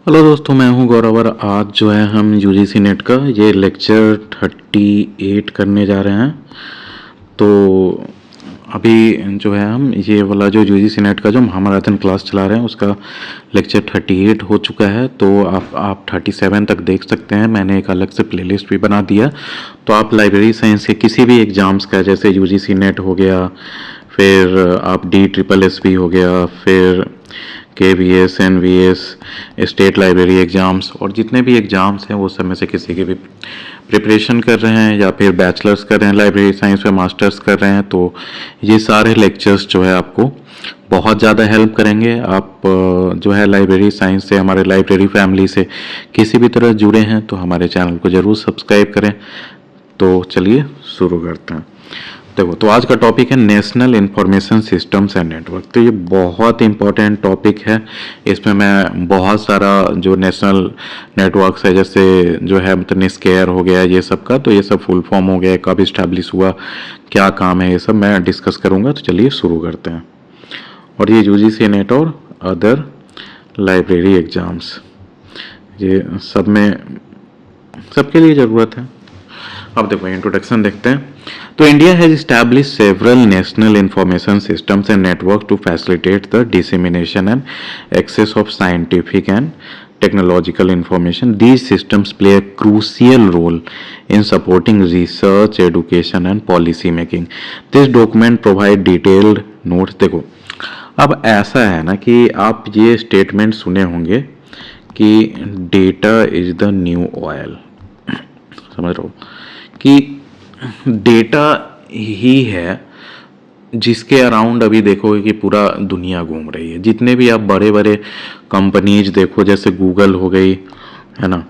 Hello दोस्तों, मैं हूं गौरव और आज जो है हम यूजीसी नेट का ये लेक्चर 38 करने जा रहे हैं। तो अभी जो है हम ये वाला जो यूजीसी नेट का जो महामराथन क्लास चला रहे हैं उसका लेक्चर 38 हो चुका है। तो आप 37 तक देख सकते हैं। मैंने एक अलग से प्लेलिस्ट भी बना दिया। तो आप लाइब्रेरी साइंस के किसी भी एग्ज़ाम्स का, जैसे यूजीसी नेट हो गया, फिर आप DSSS हो गया, फिर KVS NVS state library exams और जितने भी एग्ज़ाम्स हैं वो सब में से किसी के भी प्रिपरेशन कर रहे हैं या फिर बैचलर्स कर रहे हैं लाइब्रेरी साइंस में, मास्टर्स कर रहे हैं, तो ये सारे लेक्चर्स जो है आपको बहुत ज़्यादा हेल्प करेंगे। आप जो है लाइब्रेरी साइंस से, हमारे लाइब्रेरी फैमिली से किसी भी तरह जुड़े हैं तो हमारे चैनल को ज़रूर सब्सक्राइब करें। तो चलिए शुरू करते हैं। देखो, तो आज का टॉपिक है national information systems and network. तो ये बहुत इंपॉर्टेंट टॉपिक है। इसमें मैं बहुत सारा जो नेशनल नेटवर्क्स है, जैसे जो है मतलब निस्केयर हो गया, ये सब का, तो ये सब फुल फॉर्म हो गया, कब इस्टेब्लिश हुआ, क्या काम है, ये सब मैं डिस्कस करूँगा। तो चलिए शुरू करते हैं। और ये यूजीसी नेट और अदर लाइब्रेरी एग्ज़ाम्स, ये सब में सबके लिए ज़रूरत है। अब देखो इंट्रोडक्शन देखते हैं। तो India has established several national information systems and network to facilitate the dissemination and access of scientific and technological information. These systems play a crucial role in supporting research, education and policy making. This document provide detailed notes. देखो, अब ऐसा है ना कि आप ये statement सुने होंगे कि data is the new oil. समझ रहे हो कि डेटा ही है जिसके अराउंड अभी देखोगे कि पूरा दुनिया घूम रही है। जितने भी आप बड़े बड़े कंपनीज देखो, जैसे गूगल हो गई, है ना,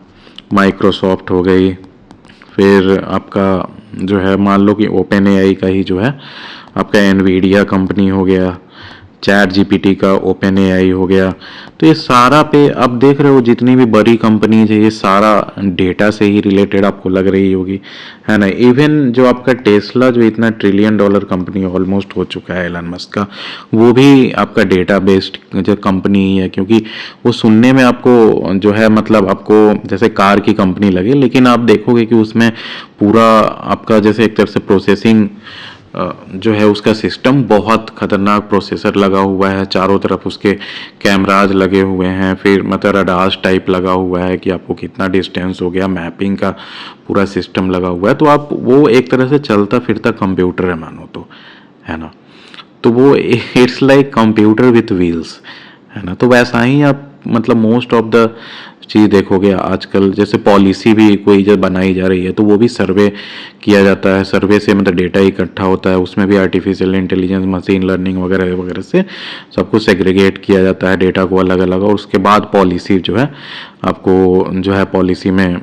माइक्रोसॉफ्ट हो गई, फिर आपका जो है मान लो कि ओपन एआई का ही जो है आपका एनवीडिया कंपनी हो गया, चैट जीपीटी का ओपन एआई हो गया। तो ये सारा पे आप देख रहे हो जितनी भी बड़ी कंपनीज है ये सारा डेटा से ही रिलेटेड आपको लग रही होगी, है ना। इवन जो आपका टेस्ला जो इतना $1 ट्रिलियन कंपनी ऑलमोस्ट हो चुका है एलन मस्क का, वो भी आपका डेटा बेस्ड जो कंपनी ही है। क्योंकि वो सुनने में आपको जो है मतलब आपको जैसे कार की कंपनी लगे, लेकिन आप देखोगे कि उसमें पूरा आपका जैसे एक तरह से प्रोसेसिंग जो है उसका सिस्टम बहुत खतरनाक प्रोसेसर लगा हुआ है, चारों तरफ उसके कैमराज लगे हुए हैं, फिर मतलब रडार्स टाइप लगा हुआ है कि आपको कितना डिस्टेंस हो गया, मैपिंग का पूरा सिस्टम लगा हुआ है। तो आप वो एक तरह से चलता फिरता कंप्यूटर है मानो, तो है ना। तो वो it's like computer with wheels, है ना। तो वैसा ही आप मतलब मोस्ट ऑफ द चीज़ देखोगे आजकल, जैसे पॉलिसी भी कोई जब बनाई जा रही है तो वो भी सर्वे किया जाता है। सर्वे से मतलब डेटा इकट्ठा होता है, उसमें भी आर्टिफिशियल इंटेलिजेंस, मशीन लर्निंग वगैरह वगैरह से सबको सेग्रीगेट किया जाता है डेटा को अलग अलग, और उसके बाद पॉलिसी जो है आपको जो है पॉलिसी में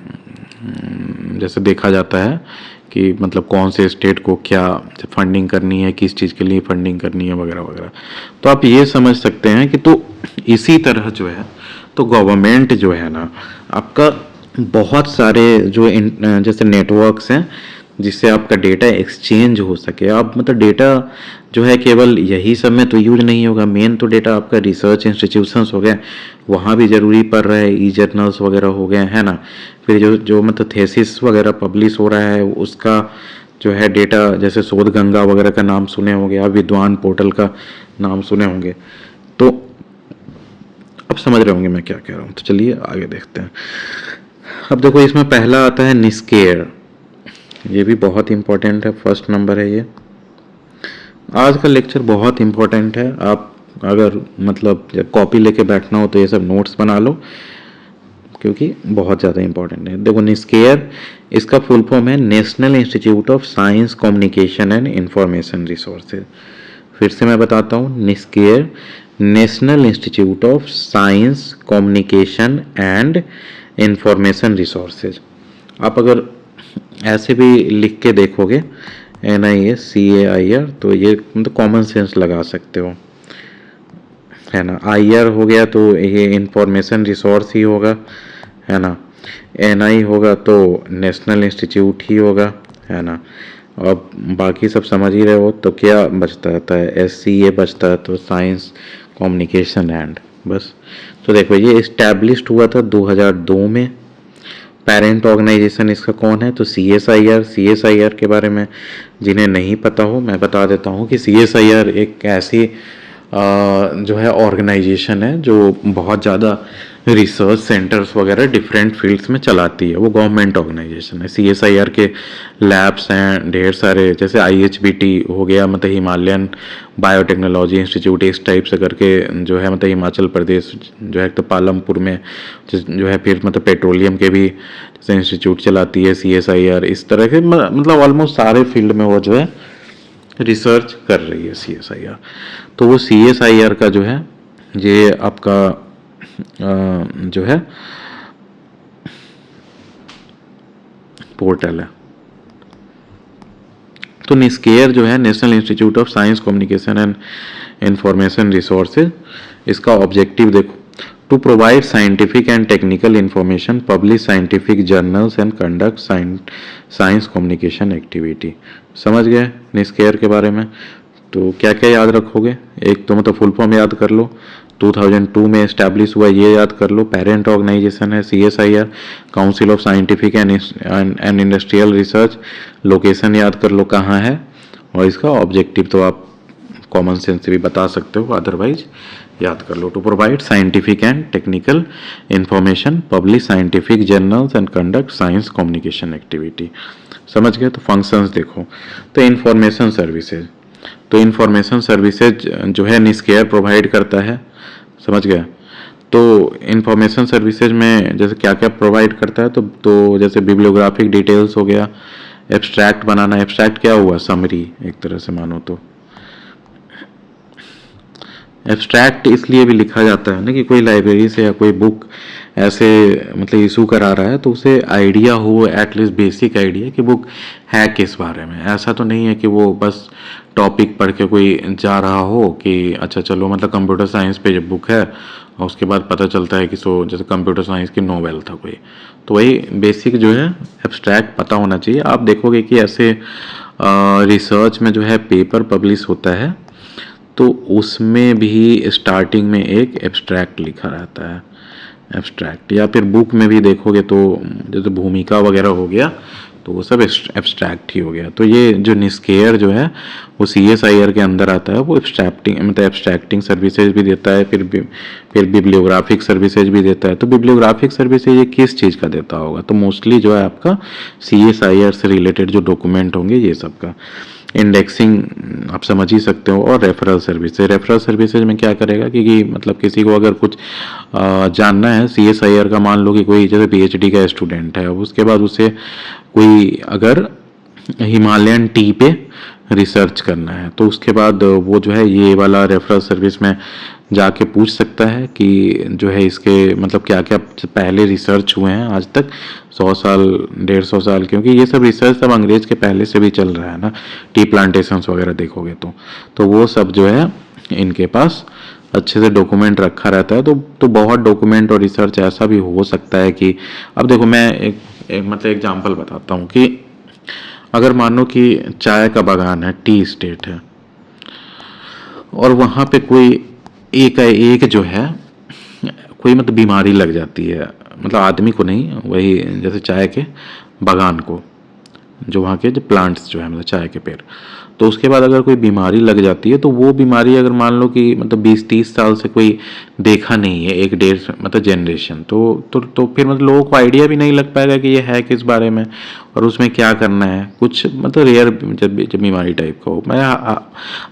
जैसे देखा जाता है कि मतलब कौन से स्टेट को क्या फंडिंग करनी है, किस चीज़ के लिए फंडिंग करनी है वगैरह वगैरह। तो आप ये समझ सकते हैं कि तो इसी तरह जो है तो गवर्नमेंट जो है ना आपका बहुत सारे जो जैसे नेटवर्क्स हैं जिससे आपका डेटा एक्सचेंज हो सके। आप मतलब डेटा जो है केवल यही सब में तो यूज नहीं होगा, मेन तो डेटा आपका रिसर्च इंस्टीट्यूशंस हो गए, वहाँ भी ज़रूरी पड़ रहा है, ई जर्नल्स वगैरह हो गए, है ना। फिर जो जो मतलब थेसिस वगैरह पब्लिश हो रहा है उसका जो है डेटा, जैसे शोध गंगा वगैरह का नाम सुने होंगे, आप विद्वान पोर्टल का नाम सुने होंगे। तो अब समझ रहे होंगे मैं क्या कह रहा हूँ। तो चलिए आगे देखते हैं। अब देखो इसमें पहला आता है निस्केयर। ये भी बहुत इंपॉर्टेंट है, फर्स्ट नंबर है ये। आज का लेक्चर बहुत इंपॉर्टेंट है। आप अगर मतलब जब कॉपी लेके बैठना हो तो ये सब नोट्स बना लो, क्योंकि बहुत ज़्यादा इंपॉर्टेंट है। देखो निस्केयर, इसका फुल फॉर्म है national institute of science communication and information resources. फिर से मैं बताता हूँ, NISCAIR national institute of science communication and information resources. आप अगर ऐसे भी लिख के देखोगे NISCAIR, तो ये मतलब कॉमन सेंस लगा सकते हो, है ना। IR हो गया तो ये इंफॉर्मेशन रिसोर्स ही होगा, है ना। NI होगा तो नेशनल इंस्टीट्यूट ही होगा, है ना। अब बाकी सब समझ ही रहे हो। तो क्या बचता रहता है, SCA बचता है, तो साइंस कम्युनिकेशन एंड, बस। तो देखो ये इस्टेब्लिश्ड हुआ था 2002 में। पेरेंट ऑर्गेनाइजेशन इसका कौन है? तो CSIR। CSIR के बारे में जिन्हें नहीं पता हो मैं बता देता हूँ कि CSIR एक ऐसी जो है ऑर्गेनाइजेशन है जो बहुत ज़्यादा रिसर्च सेंटर्स वगैरह डिफरेंट फील्ड्स में चलाती है। वो गवर्नमेंट ऑर्गेनाइजेशन है। CSIR के लैब्स हैं ढेर सारे, जैसे IHBT हो गया, मतलब हिमालयन बायोटेक्नोलॉजी इंस्टीट्यूट, इस टाइप से करके जो है मतलब हिमाचल प्रदेश जो है तो पालमपुर में जो है, फिर मतलब पेट्रोलियम के भी जैसे इंस्टीट्यूट चलाती है CSIR। इस तरह के मतलब ऑलमोस्ट सारे फील्ड में वो जो है रिसर्च कर रही है CSIR। तो वो CSIR का जो है ये आपका जो है पोर्टल है। तो निस्केयर जो है national institute of science communication and information resources, इसका ऑब्जेक्टिव देखो, to provide scientific and technical information, publish scientific journals and conduct science communication activity. समझ गए निस्केयर के बारे में? तो क्या क्या याद रखोगे? एक तो मतलब फुल फॉर्म याद कर लो, 2002 में इस्टेब्लिश हुआ ये याद कर लो। पेरेंट ऑर्गेनाइजेशन है CSIR, council of scientific and industrial research. Location याद कर लो कहाँ है, और इसका ऑब्जेक्टिव तो आप कॉमन सेंस से भी बता सकते हो, अदरवाइज याद कर लो। To provide scientific and technical information, publish scientific journals and conduct science communication activity. समझ गए? तो फंक्शंस देखो, तो इंफॉर्मेशन सर्विसेज, तो इंफॉर्मेशन सर्विसेज जो है निस्केयर प्रोवाइड करता है। समझ गया? तो इंफॉर्मेशन सर्विसेज में जैसे क्या क्या प्रोवाइड करता है, तो जैसे बिब्लियोग्राफिक डिटेल्स हो गया, एब्स्ट्रैक्ट बनाना। एब्स्ट्रैक्ट क्या हुआ? समरी एक तरह से मानो तो। एब्स्ट्रैक्ट इसलिए भी लिखा जाता है ना कि कोई लाइब्रेरी से या कोई बुक ऐसे मतलब इशू करा रहा है तो उसे आइडिया हो, एटलीस्ट बेसिक आइडिया कि बुक है किस बारे में। ऐसा तो नहीं है कि वो बस टॉपिक पढ़ के कोई जा रहा हो कि अच्छा चलो मतलब कंप्यूटर साइंस पे जब बुक है और उसके बाद पता चलता है कि जैसे कंप्यूटर साइंस की नोवेल था कोई। तो वही बेसिक जो है एब्स्ट्रैक्ट पता होना चाहिए। आप देखोगे कि ऐसे रिसर्च में जो है पेपर पब्लिश होता है तो उसमें भी स्टार्टिंग में एक एब्स्ट्रैक्ट लिखा रहता है। एब्स्ट्रैक्ट, या फिर बुक में भी देखोगे तो जैसे भूमिका वगैरह हो गया तो वो सब एब्स्ट्रैक्ट ही हो गया। तो ये जो निस्केयर जो है वो CSIR के अंदर आता है। वो एब्स्ट्रैक्टिंग मतलब एब्स्ट्रैक्टिंग सर्विसेज भी देता है, फिर बिब्लियोग्राफिक सर्विसेज भी देता है। तो बिब्लियोग्राफिक सर्विसेज ये किस चीज़ का देता होगा? तो मोस्टली जो है आपका CSIR से रिलेटेड जो डॉक्यूमेंट होंगे ये सब का। इंडेक्सिंग आप समझ ही सकते हो। और रेफरल सर्विसेज, रेफरल सर्विसेज में क्या करेगा कि मतलब किसी को अगर कुछ जानना है CSIR का, मान लो कि कोई जैसे PhD का स्टूडेंट है, उसके बाद उसे कोई अगर हिमालयन टी पे रिसर्च करना है तो उसके बाद वो जो है ये वाला रेफरल सर्विस में जाके पूछ सकता है कि जो है इसके मतलब क्या क्या पहले रिसर्च हुए हैं आज तक, 100 साल 150 साल, क्योंकि ये सब रिसर्च सब अंग्रेज के पहले से भी चल रहा है ना। टी प्लांटेशंस वगैरह देखोगे तो वो सब जो है इनके पास अच्छे से डॉक्यूमेंट रखा रहता है। तो बहुत डॉक्यूमेंट और रिसर्च ऐसा भी हो सकता है कि अब देखो मैं एक मतलब एग्जांपल बताता हूँ कि अगर मान लो कि चाय का बागान है, टी स्टेट है, और वहाँ पे कोई एक जो है कोई मतलब बीमारी लग जाती है, मतलब आदमी को नहीं, वही जैसे चाय के बागान को, जो वहाँ के जो प्लांट्स जो है मतलब चाय के पेड़, तो उसके बाद अगर कोई बीमारी लग जाती है तो वो बीमारी अगर मान लो कि मतलब 20-30 साल से कोई देखा नहीं है, एक डेढ़ मतलब जनरेशन, तो फिर मतलब लोगों को आइडिया भी नहीं लग पाएगा कि ये है किस बारे में और उसमें क्या करना है। कुछ मतलब रेयर जब बीमारी टाइप का हो, मैं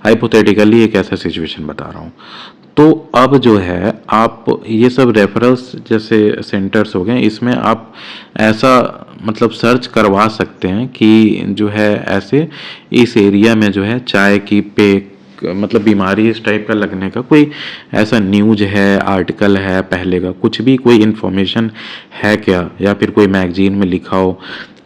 हाइपोथेटिकली एक ऐसा सिचुएशन बता रहा हूँ। तो अब जो है आप ये सब रेफरल्स जैसे सेंटर्स हो गए, इसमें आप ऐसा मतलब सर्च करवा सकते हैं कि जो है ऐसे इस एरिया में जो है चाय की पे मतलब बीमारी इस टाइप का लगने का कोई ऐसा न्यूज है, आर्टिकल है पहले का, कुछ भी कोई इन्फॉर्मेशन है क्या, या फिर कोई मैगजीन में लिखा हो।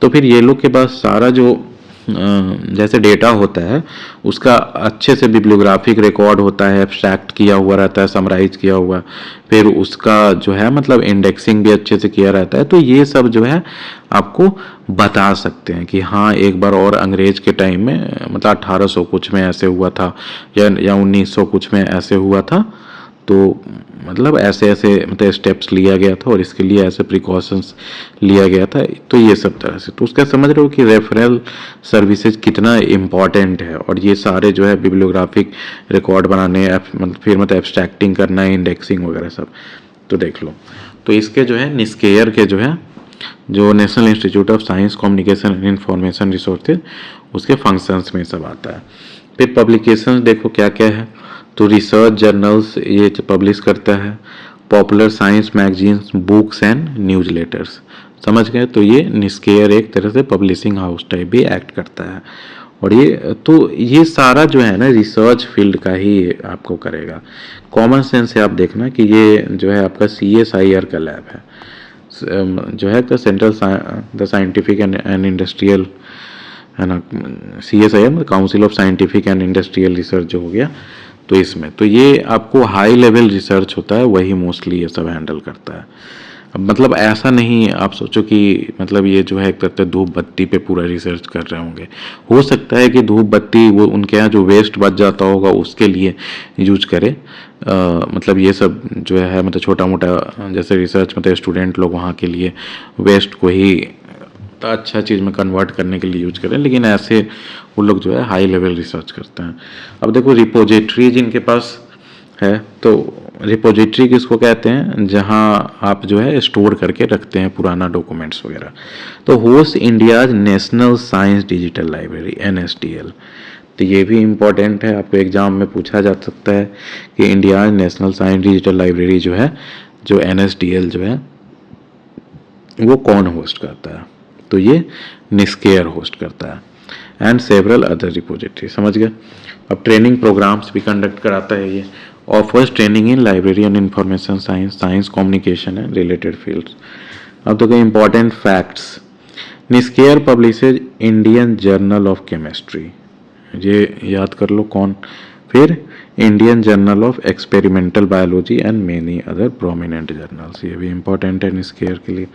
तो फिर ये लोग के पास सारा जो जैसे डेटा होता है उसका अच्छे से बिब्लियोग्राफिक रिकॉर्ड होता है, एब्स्ट्रैक्ट किया हुआ रहता है, समराइज किया हुआ, फिर उसका जो है मतलब इंडेक्सिंग भी अच्छे से किया रहता है। तो ये सब जो है आपको बता सकते हैं कि हाँ एक बार और अंग्रेज के टाइम में मतलब 1800 कुछ में ऐसे हुआ था या 1900 कुछ में ऐसे हुआ था। तो मतलब ऐसे ऐसे मतलब स्टेप्स लिया गया था और इसके लिए ऐसे प्रिकॉशंस लिया गया था। तो ये सब तरह से तो उसका समझ रहे हो कि रेफरल सर्विसेज कितना इम्पॉर्टेंट है। और ये सारे जो है बिब्लियोग्राफिक रिकॉर्ड बनाने फिर मतलब एब्स्ट्रैक्टिंग करना, इंडेक्सिंग वगैरह सब, तो देख लो। तो इसके जो है निस्केयर के जो है जो national institute of science communication and information resources, उसके फंक्शंस में सब आता है। फिर पब्लिकेशंस देखो क्या क्या है, तो रिसर्च जर्नल्स ये पब्लिश करता है, popular science magazines, books and news letters, समझ गए। तो ये निस्केयर एक तरह से पब्लिशिंग हाउस टाइप भी एक्ट करता है। और ये सारा जो है ना रिसर्च फील्ड का ही आपको करेगा। कॉमन सेंस से आप देखना कि ये जो है आपका CSIR का लैब है, जो है central the scientific and industrial है ना, CSIR मतलब council of scientific and industrial research जो हो गया। तो इसमें तो ये आपको हाई लेवल रिसर्च होता है, वही मोस्टली ये सब हैंडल करता है। अब मतलब ऐसा नहीं आप सोचो कि मतलब ये जो है एक तरह से धूप बत्ती पे पूरा रिसर्च कर रहे होंगे। हो सकता है कि धूप बत्ती वो उनके यहाँ जो वेस्ट बच जाता होगा उसके लिए यूज करे। मतलब ये सब जो है मतलब छोटा मोटा जैसे रिसर्च मतलब स्टूडेंट लोग वहाँ के लिए वेस्ट को ही अच्छा चीज़ में कन्वर्ट करने के लिए यूज करें, लेकिन ऐसे वो लोग जो है हाई लेवल रिसर्च करते हैं। अब देखो रिपोजिटरी जिनके पास है, तो रिपोजिटरी किसको कहते हैं, जहां आप जो है स्टोर करके रखते हैं पुराना डॉक्यूमेंट्स वगैरह। तो host India's national science digital library NSDL, तो ये भी इम्पोर्टेंट है, आपको एग्जाम में पूछा जा सकता है कि India national science digital library जो है, जो NSDL जो है वो कौन होस्ट करता है, तो ये निस्केयर होस्ट करता है एंड सेवरल अदर रिपोजिटरी, समझ गए। अब ट्रेनिंग प्रोग्राम्स भी कंडक्ट कराता है ये, offers training in library and information science, science communication and related fields. अब तो कई important facts, NISCAIR publishes Indian journal of chemistry, ये याद कर लो कौन। फिर Indian journal of experimental biology and many other prominent journals, ये भी इंपॉर्टेंट है निस्केयर के लिए।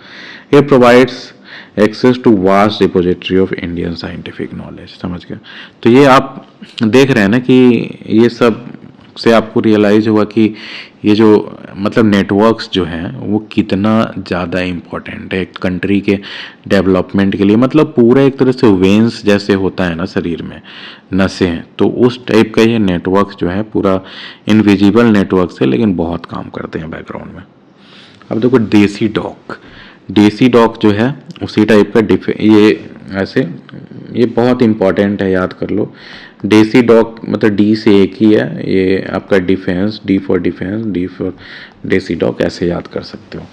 ये provides access to vast repository of Indian scientific knowledge, समझ गए। तो ये आप देख रहे हैं ना कि ये सब से आपको रियलाइज होगा कि ये जो मतलब नेटवर्क्स जो हैं वो कितना ज़्यादा इम्पोर्टेंट है एक कंट्री के डेवलपमेंट के लिए। मतलब पूरा एक तरह से वेंस जैसे होता है ना शरीर में, नसें, तो उस टाइप का ये नेटवर्क जो है पूरा इनविजिबल नेटवर्क है, लेकिन बहुत काम करते हैं बैकग्राउंड में। अब देखो देसी डॉग जो है उसी टाइप का ये ऐसे, ये बहुत इम्पॉर्टेंट है, याद कर लो। देसी डॉग मतलब डी से एक ही है, ये आपका defence, D for defence, D for देसी डॉग, ऐसे याद कर सकते हो।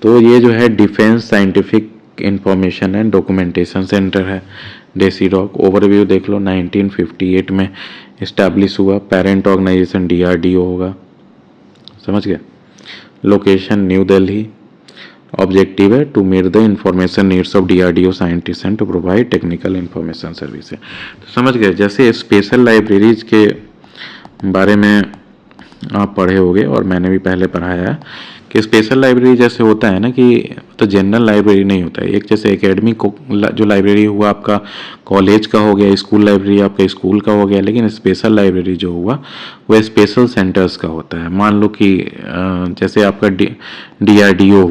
तो ये जो है defence scientific information and documentation centre है देसी डॉग। ओवरव्यू देख लो, 1958 में इस्टेब्लिश हुआ, पेरेंट ऑर्गेनाइजेशन DRDO होगा, समझ गए। लोकेशन न्यू दिल्ली, ऑब्जेक्टिव है to meet the information needs of DRDO scientist and to provide technical information services, तो समझ गए। जैसे स्पेशल लाइब्रेरीज के बारे में आप पढ़े होंगे और मैंने भी पहले पढ़ाया है कि स्पेशल लाइब्रेरी जैसे होता है ना कि तो जनरल लाइब्रेरी नहीं होता है, एक जैसे एकेडमिक जो लाइब्रेरी हुआ आपका कॉलेज का हो गया, स्कूल लाइब्रेरी आपका स्कूल का हो गया, लेकिन स्पेशल लाइब्रेरी जो हुआ वह स्पेशल सेंटर्स का होता है। मान लो कि जैसे आपका DRDO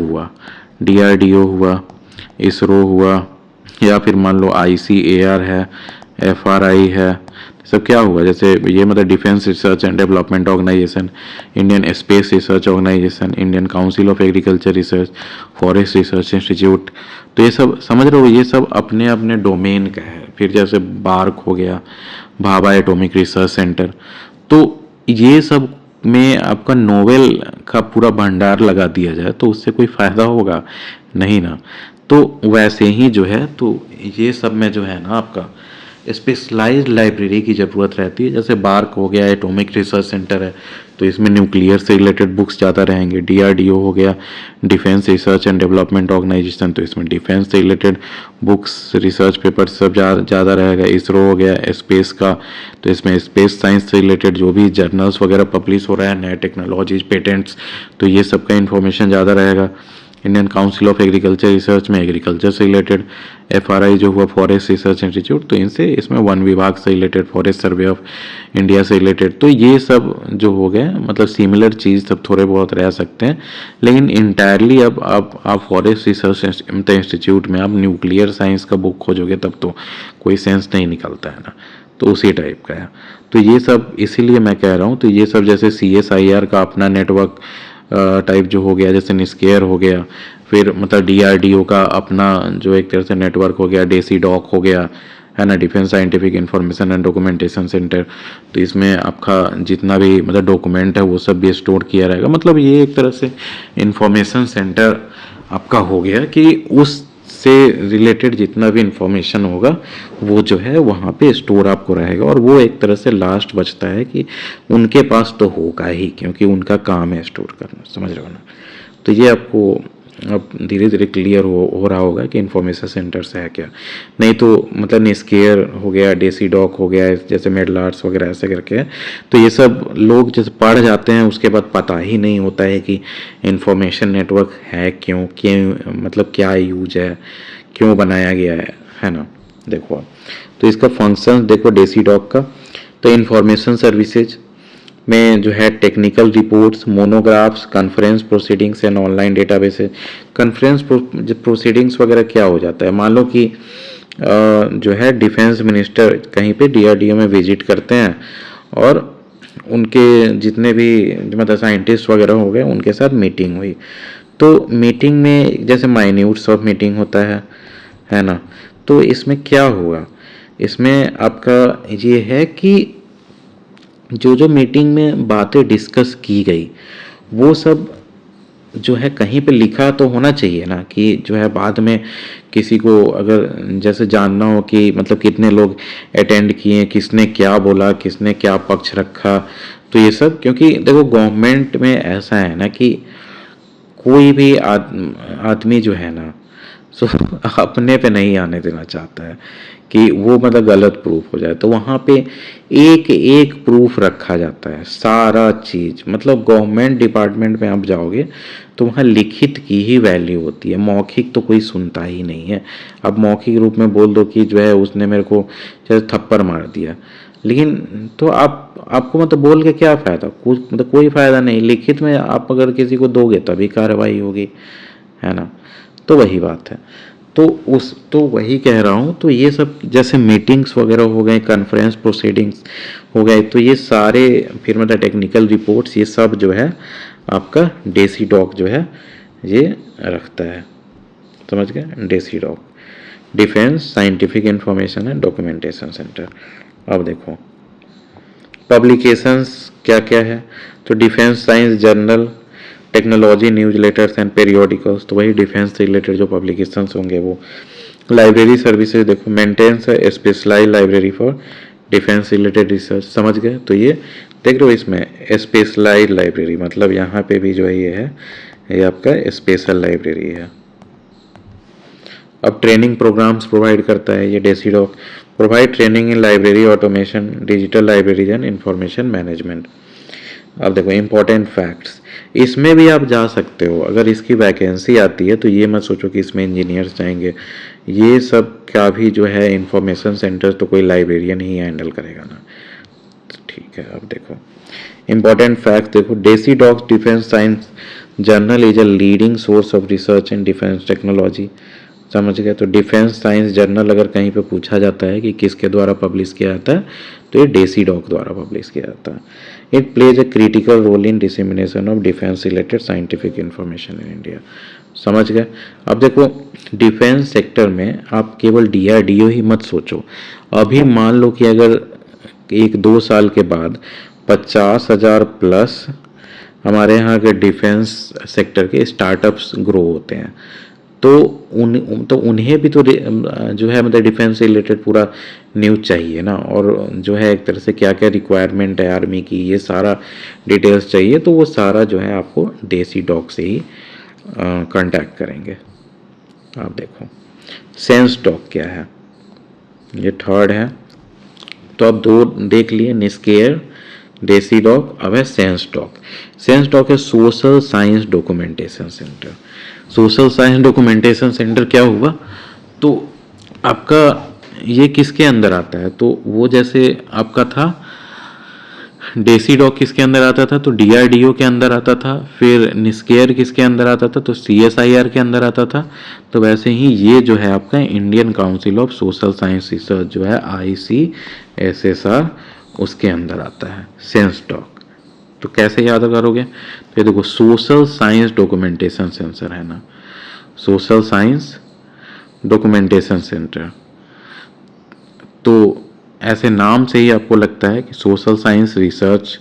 हुआ, इसरो हुआ, या फिर मान लो ICAR है, FRI है, सब क्या हुआ, जैसे ये मतलब defence research and development organisation, Indian space research organisation, Indian council of agriculture research, forest research institute, तो ये सब समझ रहे हो, ये सब अपने अपने डोमेन का है। फिर जैसे बार्क हो गया, भाभा एटॉमिक रिसर्च सेंटर, तो ये सब में आपका नोवेल का पूरा भंडार लगा दिया जाए तो उससे कोई फ़ायदा होगा नहीं ना। तो वैसे ही जो है, तो ये सब में जो है ना आपका स्पेशलाइज्ड लाइब्रेरी की ज़रूरत रहती है। जैसे बार्क हो गया, एटॉमिक रिसर्च सेंटर है, तो इसमें न्यूक्लियर से रिलेटेड बुक्स ज़्यादा रहेंगे। DRDO हो गया, defence research and development organisation, तो इसमें डिफेंस से रिलेटेड बुक्स, रिसर्च पेपर सब ज़्यादा रहेगा। इसरो हो गया स्पेस का, तो इसमें स्पेस साइंस से रिलेटेड जो भी जर्नल्स वगैरह पब्लिश हो रहा है, नए टेक्नोलॉजीज, पेटेंट्स, तो ये सब का इन्फॉर्मेशन ज़्यादा रहेगा। Indian council of agriculture research में एग्रीकल्चर से रिलेटेड, FRI जो हुआ फॉरेस्ट रिसर्च इंस्टीट्यूट, तो इनसे इसमें वन विभाग से related, forest survey of India से रिलेटेड, तो ये सब जो हो गया मतलब सिमिलर चीज़ सब थोड़े बहुत रह सकते हैं, लेकिन इंटायरली अब आप फॉरेस्ट रिसर्च इंस्टीट्यूट में आप न्यूक्लियर साइंस का बुक खोजोगे तब तो कोई सेंस नहीं निकलता है ना, तो उसी टाइप का है। तो ये सब इसीलिए मैं कह रहा हूँ, तो ये सब जैसे CSIR का अपना नेटवर्क टाइप जो हो गया, जैसे निस्केयर हो गया, फिर मतलब DRDO का अपना जो एक तरह से नेटवर्क हो गया, डेसीडॉक हो गया, है ना, defence scientific information and documentation centre, तो इसमें आपका जितना भी मतलब डॉक्यूमेंट है वो सब भी स्टोर किया रहेगा। मतलब ये एक तरह से इंफॉर्मेशन सेंटर आपका हो गया कि उस से रिलेटेड जितना भी इंफॉर्मेशन होगा वो जो है वहाँ पे स्टोर आपको रहेगा, और वो एक तरह से लास्ट बचता है कि उनके पास तो होगा ही, क्योंकि उनका काम है स्टोर करना, समझ रहे हो ना। तो ये आपको अब धीरे धीरे क्लियर हो रहा होगा कि इंफॉर्मेशन सेंटर्स है क्या। नहीं तो मतलब निस्केयर हो गया, डेसीडॉक हो गया, जैसे मिडल आर्ट्स वगैरह ऐसे करके है, तो ये सब लोग जैसे पढ़ जाते हैं उसके बाद पता ही नहीं होता है कि इंफॉर्मेशन नेटवर्क है क्यों मतलब क्या यूज है, क्यों बनाया गया है ना। देखो आप, तो इसका फंक्शन देखो डेसीडॉक का, तो इंफॉर्मेशन सर्विसेज में जो है technical reports, monographs, conference proceedings and online databases. Conference proceedings वगैरह क्या हो जाता है, मान लो कि जो है डिफेंस मिनिस्टर कहीं पे DRDO में विजिट करते हैं और उनके जितने भी मतलब साइंटिस्ट वगैरह हो गए उनके साथ मीटिंग हुई, तो मीटिंग में जैसे माइन्यूट्स ऑफ मीटिंग होता है ना, तो इसमें क्या हुआ, इसमें आपका ये है कि जो जो मीटिंग में बातें डिस्कस की गई वो सब जो है कहीं पे लिखा तो होना चाहिए ना, कि जो है बाद में किसी को अगर जैसे जानना हो कि मतलब कितने लोग अटेंड किए, किसने क्या बोला, किसने क्या पक्ष रखा, तो ये सब, क्योंकि देखो गवर्नमेंट में ऐसा है ना कि कोई भी आदमी जो है ना सो अपने पे नहीं आने देना चाहता है कि वो मतलब गलत प्रूफ हो जाए, तो वहाँ पे एक एक प्रूफ रखा जाता है, सारा चीज़। मतलब गवर्नमेंट डिपार्टमेंट में आप जाओगे तो वहाँ लिखित की ही वैल्यू होती है, मौखिक तो कोई सुनता ही नहीं है। अब मौखिक रूप में बोल दो कि जो है उसने मेरे को जैसे थप्पड़ मार दिया, लेकिन तो आपको मतलब बोल के क्या फ़ायदा, कुछ मतलब कोई फ़ायदा नहीं। लिखित में आप अगर किसी को दोगे तभी कार्रवाई होगी, है ना। तो वही बात है, तो वही कह रहा हूँ। तो ये सब जैसे मीटिंग्स वगैरह हो गए, कॉन्फ्रेंस प्रोसीडिंग्स हो गए, तो ये सारे फिर मतलब टेक्निकल रिपोर्ट्स ये सब जो है आपका डेसीडॉक जो है ये रखता है, समझ गए। DESIDOC defence scientific information and documentation centre. अब देखो पब्लिकेशंस क्या क्या है, तो defence science journal, technology newsletters and periodicals, तो वही डिफेंस से रिलेटेड जो पब्लिकेशंस होंगे वो। लाइब्रेरी सर्विसेज देखो, मेंटेन्स है specialised library for defence related research, समझ गए। तो ये देख रहे हो इसमें स्पेशलाइज लाइब्रेरी, मतलब यहाँ पे भी जो है ये आपका स्पेशल लाइब्रेरी है। अब ट्रेनिंग प्रोग्राम्स प्रोवाइड करता है ये DESIDOC, provide training in library automation, digital libraries and information management. अब देखो इंपॉर्टेंट फैक्ट्स, इसमें भी आप जा सकते हो, अगर इसकी वैकेंसी आती है तो ये मत सोचो कि इसमें इंजीनियर्स जाएंगे, ये सब का भी जो है इंफॉर्मेशन सेंटर तो कोई लाइब्रेरियन ही हैंडल करेगा ना। ठीक है, अब देखो इंपॉर्टेंट फैक्ट देखो, DESIDOC defence science journal is a leading source of research in defence technology, समझ गए। तो डिफेंस साइंस जर्नल अगर कहीं पे पूछा जाता है कि किसके द्वारा पब्लिश किया जाता है, तो ये डेसीडॉक द्वारा पब्लिश किया जाता है। It plays a critical role in dissemination of defence related scientific information in India, समझ गए। अब देखो डिफेंस सेक्टर में आप केवल DRDO ही मत सोचो, अभी मान लो कि अगर 1-2 साल के बाद 50,000 प्लस हमारे यहाँ के डिफेंस सेक्टर के स्टार्टअप्स ग्रो होते हैं, तो उन्हें भी तो जो है मतलब डिफेंस से रिलेटेड पूरा न्यूज़ चाहिए ना, और जो है एक तरह से क्या क्या रिक्वायरमेंट है आर्मी की ये सारा डिटेल्स चाहिए, तो वो सारा जो है आपको डेसीडॉक से ही कांटेक्ट करेंगे। आप देखो सेंसडॉक क्या है, ये थर्ड है। तो अब 2 देख लिए, निस्केयर, डेसीडॉक, अब है सेंसडॉक। सेंसडॉक है social science documentation centre. Social science documentation centre क्या हुआ, तो आपका ये किसके अंदर आता है, तो वो जैसे आपका था डेसीडॉक किसके अंदर आता था, तो डीआरडीओ के अंदर आता था। फिर निस्केयर किसके अंदर आता था, तो सीएसआईआर के अंदर आता था। तो वैसे ही ये जो है आपका Indian council of social science research जो है आईसीएसएसआर, उसके अंदर आता है सेंसडॉक। तो कैसे याद करोगे, तो देखो सोशल साइंस डॉक्यूमेंटेशन सेंसर है ना, सोशल साइंस डॉक्यूमेंटेशन सेंटर, तो ऐसे नाम से ही आपको लगता है कि सोशल साइंस रिसर्च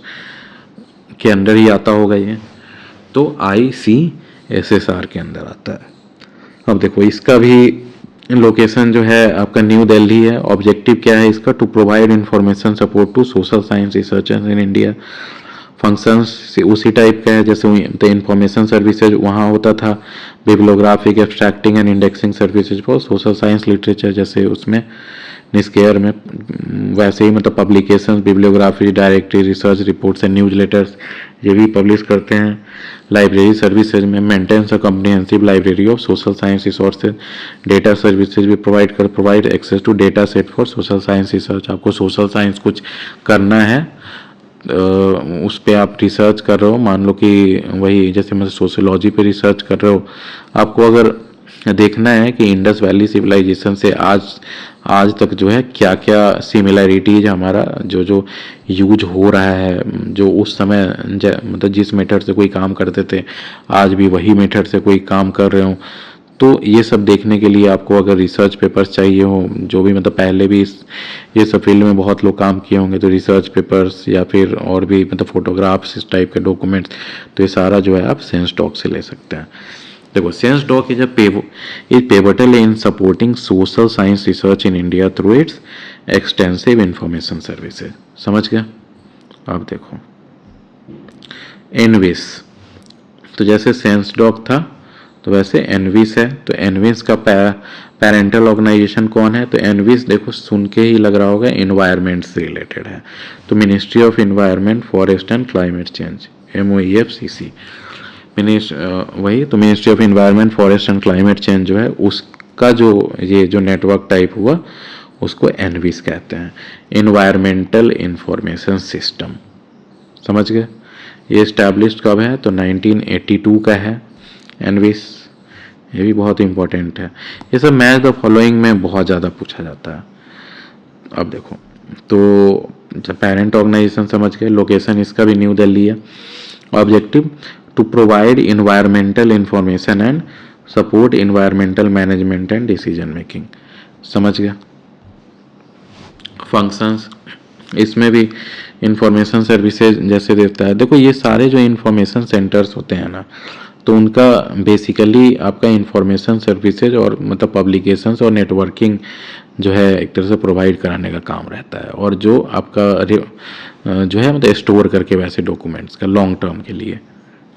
के अंदर ही आता होगा ये, तो आईसीएसएसआर के अंदर आता है। अब देखो इसका भी लोकेशन जो है आपका न्यू दिल्ली है। ऑब्जेक्टिव क्या है इसका, to provide information support to social science researchers in India. Functions उसी टाइप का है जैसे द इंफॉर्मेशन सर्विसेज वहाँ होता था, bibliographic abstracting and indexing services for social science literature, जैसे उसमें निस्केयर में वैसे ही मतलब publication, bibliography, directory, research reports and newsletters ये भी पब्लिश करते हैं। लाइब्रेरी सर्विसेज में maintains a comprehensive library of social science resources. Data services भी provide access to data set for social science research. आपको सोशल साइंस कुछ करना है, उस पर आप रिसर्च कर रहे हो, मान लो कि वही जैसे मतलब सोशियोलॉजी पे रिसर्च कर रहे हो, आपको अगर देखना है कि इंडस वैली सिविलाइजेशन से आज तक जो है क्या क्या सिमिलैरिटीज हमारा जो जो यूज हो रहा है, जो उस समय मतलब जिस मेथड से कोई काम करते थे आज भी वही मेथड से कोई काम कर रहे हो, तो ये सब देखने के लिए आपको अगर रिसर्च पेपर्स चाहिए हो, जो भी मतलब पहले भी ये सब फील्ड में बहुत लोग काम किए होंगे, तो रिसर्च पेपर्स या फिर और भी मतलब फोटोग्राफ्स इस टाइप के डॉक्यूमेंट्स, तो ये सारा जो है आप सेंसडॉक से ले सकते हैं। देखो SENSDOC is pivotal in supporting social science research in India through its extensive information services. समझ गया। अब देखो एनविस, तो जैसे सेंसडॉक था तो वैसे एनविस है। तो एनविस का पेरेंटल ऑर्गेनाइजेशन कौन है, तो एनविस देखो सुन के ही लग रहा होगा एनवायरनमेंट से रिलेटेड है, तो ministry of environment forest and climate change, MOEFCC। वही तो ministry of environment forest and climate change जो है उसका जो ये जो नेटवर्क टाइप हुआ उसको एनविस कहते हैं, एनवायरमेंटल इंफॉर्मेशन सिस्टम। समझ गए। ये इस्टेब्लिश्ड कब है, तो 1982 का है एनविस। ये भी बहुत इंपॉर्टेंट है। ये सब मैच द फॉलोइंग में बहुत ज़्यादा पूछा जाता है। अब देखो तो जब पेरेंट ऑर्गेनाइजेशन समझ गए, लोकेशन इसका भी न्यू दिल्ली है। Objective to provide environmental information and support environmental management and decision making. समझ गया। फंक्शंस इसमें भी इंफॉर्मेशन सर्विसेज जैसे देता है। देखो ये सारे जो इंफॉर्मेशन सेंटर्स होते हैं ना, तो उनका बेसिकली आपका इंफॉर्मेशन सर्विसेज और मतलब पब्लिकेशंस और नेटवर्किंग जो है एक तरह से प्रोवाइड कराने का काम रहता है, और जो आपका जो है मतलब स्टोर करके वैसे डॉक्यूमेंट्स का लॉन्ग टर्म के लिए,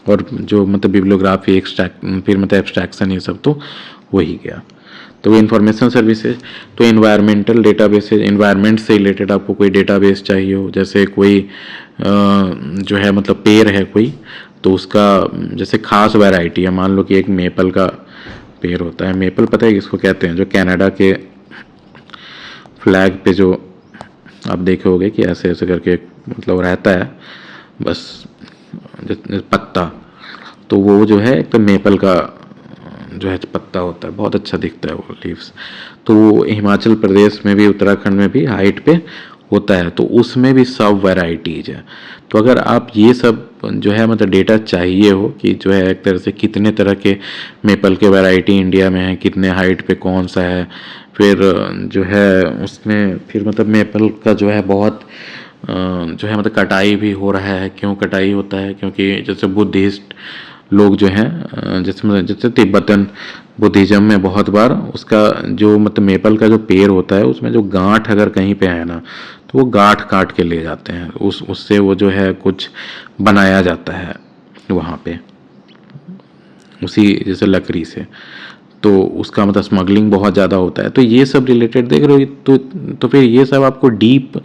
और जो मतलब बिब्लियोग्राफी एक्सट्रैक्ट फिर मतलब एब्स्ट्रैक्शन ये सब तो वही गया। तो इंफॉर्मेशन सर्विसेज, तो इन्वायरमेंटल डेटाबेसेज, इन्वायरमेंट से रिलेटेड आपको कोई डेटाबेस चाहिए हो, जैसे कोई जो है मतलब पेड़ है कोई, तो उसका जैसे खास वैरायटी है, मान लो कि एक मेपल का पेड़ होता है। मेपल पता है किसको कहते हैं, जो कनाडा के फ्लैग पे जो आप देखे होगे कि ऐसे ऐसे करके मतलब रहता है बस पत्ता, तो वो जो है एक तो मेपल का जो है पत्ता होता है, बहुत अच्छा दिखता है वो लीव्स। तो वो हिमाचल प्रदेश में भी उत्तराखंड में भी हाइट पे होता है, तो उसमें भी सब वैरायटीज है। तो अगर आप ये सब जो है मतलब डेटा चाहिए हो कि जो है एक तरह से कितने तरह के मेपल के वैरायटी इंडिया में है, कितने हाइट पे कौन सा है, फिर जो है उसमें फिर मतलब मेपल का जो है बहुत जो है मतलब कटाई भी हो रहा है। क्यों कटाई होता है, क्योंकि जैसे बुद्धिस्ट लोग जो हैं जैसे तिब्बतन बुद्धिज़्म में बहुत बार उसका जो मतलब मेपल का जो पेड़ होता है उसमें जो गांठ अगर कहीं पे है ना, तो वो गांठ काट के ले जाते हैं, उससे वो जो है कुछ बनाया जाता है वहाँ पे उसी जैसे लकड़ी से, तो उसका मतलब स्मगलिंग बहुत ज़्यादा होता है। तो ये सब रिलेटेड देख रहे हो, तो फिर ये सब आपको डीप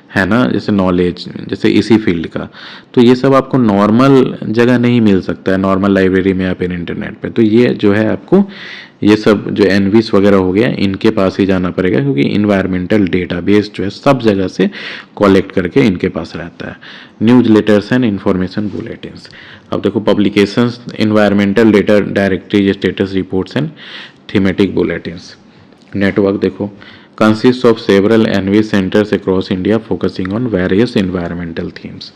है ना जैसे नॉलेज जैसे इसी फील्ड का, तो ये सब आपको नॉर्मल जगह नहीं मिल सकता है, नॉर्मल लाइब्रेरी में या फिर इंटरनेट पे। तो ये जो है आपको ये सब जो एनवीस वगैरह हो गया इनके पास ही जाना पड़ेगा, क्योंकि इन्वायरमेंटल डेटाबेस जो है सब जगह से कलेक्ट करके इनके पास रहता है। News letters and information bulletins, अब देखो publications, environmental data directory, status reports and thematic bulletins. Network देखो consists of several NV centers across India focusing on various environmental themes.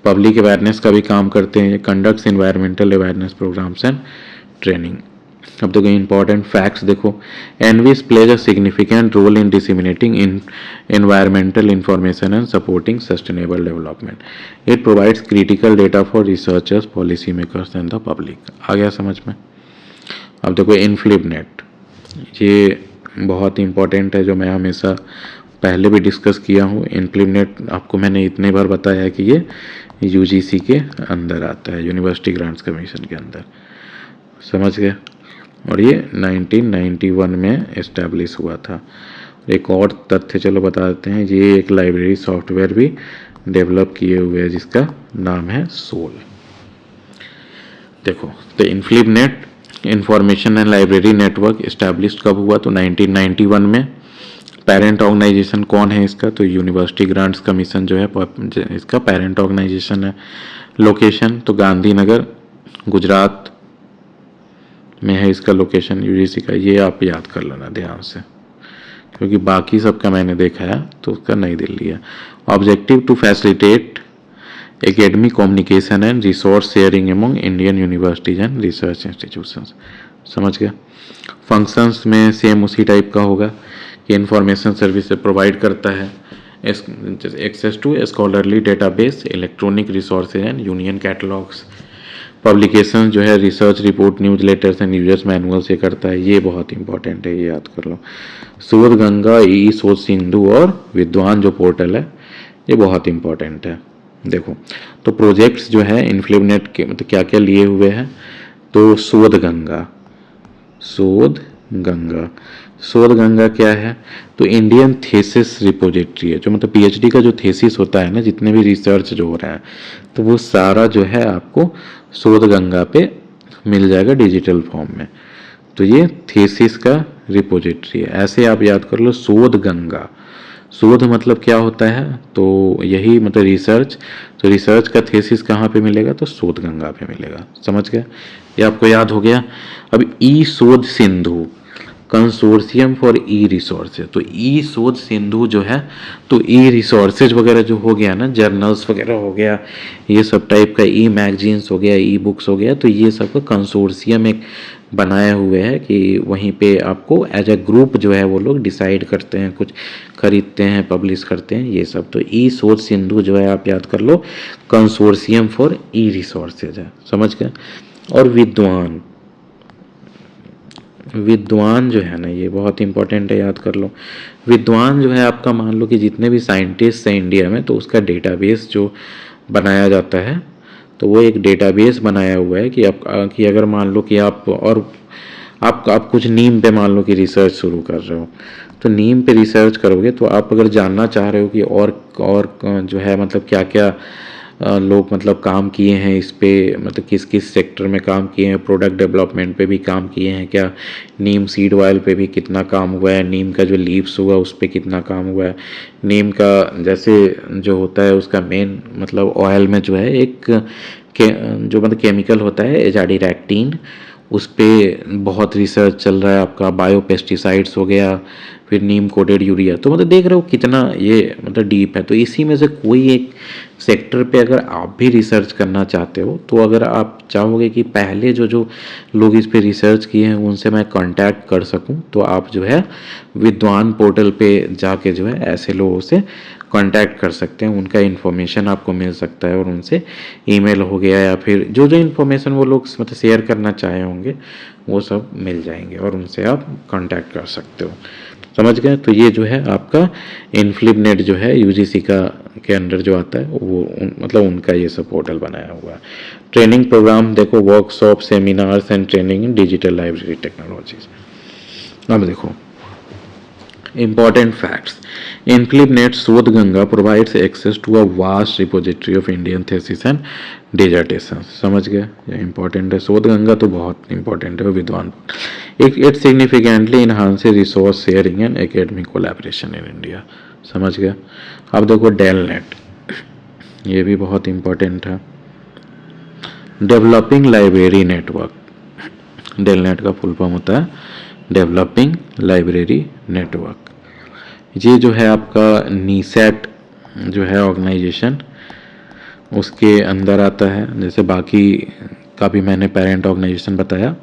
Public awareness का भी काम करते हैं, conducts environmental awareness programmes and training. अब देखो इंपॉर्टेंट फैक्ट्स देखो, ENVIS plays a significant role in disseminating in environmental information and supporting sustainable development. It provides critical data for researchers, policy makers and the public. आ गया समझ में? अब देखो इनफ्लिबनेट, ये बहुत इंपॉर्टेंट है, जो मैं हमेशा पहले भी डिस्कस किया हूँ। इनफ्लिबनेट आपको मैंने इतने बार बताया है कि ये यूजीसी के अंदर आता है, यूनिवर्सिटी ग्रांट्स कमीशन के अंदर, समझ गए। और ये 1991 में इस्टेब्लिश हुआ था। एक और तथ्य चलो बता देते हैं, ये एक लाइब्रेरी सॉफ्टवेयर भी डेवलप किए हुए हैं जिसका नाम है सोल। देखो तो INFLIBNET information and library network establish कब हुआ, तो 1991 में। पेरेंट ऑर्गेनाइजेशन कौन है इसका, तो यूनिवर्सिटी ग्रांट्स कमीशन जो है इसका पेरेंट ऑर्गेनाइजेशन है। लोकेशन तो गांधीनगर गुजरात में है इसका लोकेशन यूजीसी का, ये आप याद कर लेना ध्यान से, क्योंकि बाकी सबका मैंने देखा है तो उसका नई दिल्ली है। Objective to facilitate academic communication and resource sharing among Indian universities and research institutions, समझ गया। फंक्शंस में सेम उसी टाइप का होगा कि इंफॉर्मेशन सर्विस प्रोवाइड करता है, access to scholarly database, electronic resources and union catalogues. Publication जो है research report, newsletters and users manual से करता है, ये बहुत इंपॉर्टेंट है, ये याद कर लो। शोध गंगा, ई शोध सिंधु और विद्वान जो पोर्टल है ये बहुत इंपॉर्टेंट है। देखो तो प्रोजेक्ट्स जो है इनफ्लिबनेट के मतलब क्या क्या लिए हुए हैं, तो शोध गंगा, शोध गंगा, शोध गंगा क्या है, तो इंडियन थीसिस रिपोजिटरी है, जो मतलब पीएचडी का जो थीसिस होता है ना, जितने भी रिसर्च जो हो रहा है तो वो सारा जो है आपको शोध गंगा पे मिल जाएगा डिजिटल फॉर्म में। तो ये थीसिस का रिपोजिटरी है, ऐसे आप याद कर लो शोध गंगा। शोध मतलब क्या होता है, तो यही मतलब रिसर्च, तो रिसर्च का थीसिस कहाँ पे मिलेगा, तो शोध गंगा पे मिलेगा, समझ गए, ये आपको याद हो गया। अब ई शोध Sindhu, consortium for E resources, तो ई शोध सिंधु जो है, तो ई रिसोर्सेज वगैरह जो हो गया ना, जर्नल्स वगैरह हो गया, ये सब टाइप का, ई मैगजीन्स हो गया, ई बुक्स हो गया, तो ये सब का कंसोर्शियम एक बनाए हुए हैं कि वहीं पे आपको एज अ ग्रुप जो है वो लोग डिसाइड करते हैं, कुछ खरीदते हैं, पब्लिश करते हैं, ये सब। तो ई शोध सिंधु जो है आप याद कर लो, कंसोर्शियम फॉर ई रिसोर्सेज है, समझ गए। और विद्वान, विद्वान जो है ना ये बहुत इंपॉर्टेंट है, याद कर लो। विद्वान जो है आपका मान लो कि जितने भी साइंटिस्ट हैं इंडिया में, तो उसका डेटाबेस जो बनाया जाता है, तो वो एक डेटाबेस बनाया हुआ है कि अगर मान लो कि आप कुछ नीम पे मान लो कि रिसर्च शुरू कर रहे हो, तो नीम पे रिसर्च करोगे तो आप अगर जानना चाह रहे हो कि और जो है मतलब क्या क्या लोग मतलब काम किए हैं इस पे, मतलब किस किस सेक्टर में काम किए हैं, प्रोडक्ट डेवलपमेंट पे भी काम किए हैं क्या, नीम सीड ऑयल पे भी कितना काम हुआ है, नीम का जो लीव्स हुआ उस पे कितना काम हुआ है, नीम का जैसे जो होता है उसका मेन मतलब ऑयल में जो है एक जो मतलब केमिकल होता है एजाडिरेक्टिन, उस पर बहुत रिसर्च चल रहा है आपका। बायो पेस्टिसाइड्स हो गया, फिर नीम कोटेड यूरिया, तो मतलब देख रहे हो कितना ये मतलब डीप है। तो इसी में से कोई एक सेक्टर पे अगर आप भी रिसर्च करना चाहते हो, तो अगर आप चाहोगे कि पहले जो जो लोग इस पे रिसर्च किए हैं उनसे मैं कांटेक्ट कर सकूं, तो आप जो है विद्वान पोर्टल पे जाके जो है ऐसे लोगों से कांटेक्ट कर सकते हैं, उनका इन्फॉर्मेशन आपको मिल सकता है, और उनसे ईमेल हो गया या फिर जो जो इन्फॉर्मेशन वो लोग मतलब शेयर करना चाहे होंगे वो सब मिल जाएंगे, और उनसे आप कांटेक्ट कर सकते हो, समझ गए। तो ये जो है आपका इनफ्लिबनेट जो है यूजीसी का के अंडर जो आता है वो मतलब उनका ये सब पोर्टल बनाया हुआ है। ट्रेनिंग प्रोग्राम देखो, workshop, seminars and training in digital library technologies. अब देखो Important facts. InfluentNet Shodhganga provides access to a vast repository of Indian theses and dissertations. समझ गए, ये इम्पोर्टेंट है। शोधगंगा तो बहुत इम्पोर्टेंट है विद्वान। It significantly enhances resource sharing and academic collaboration in India. समझ गए। अब देखो डेलनेट, ये भी बहुत इम्पोर्टेंट है। डेवलपिंग लाइब्रेरी नेटवर्क, डेलनेट का फुल फॉर्म होता है डेवलपिंग लाइब्रेरी नेटवर्क। ये जो है आपका नीसेट जो है ऑर्गेनाइजेशन, उसके अंदर आता है। जैसे बाकी का भी मैंने पेरेंट ऑर्गेनाइजेशन बताया,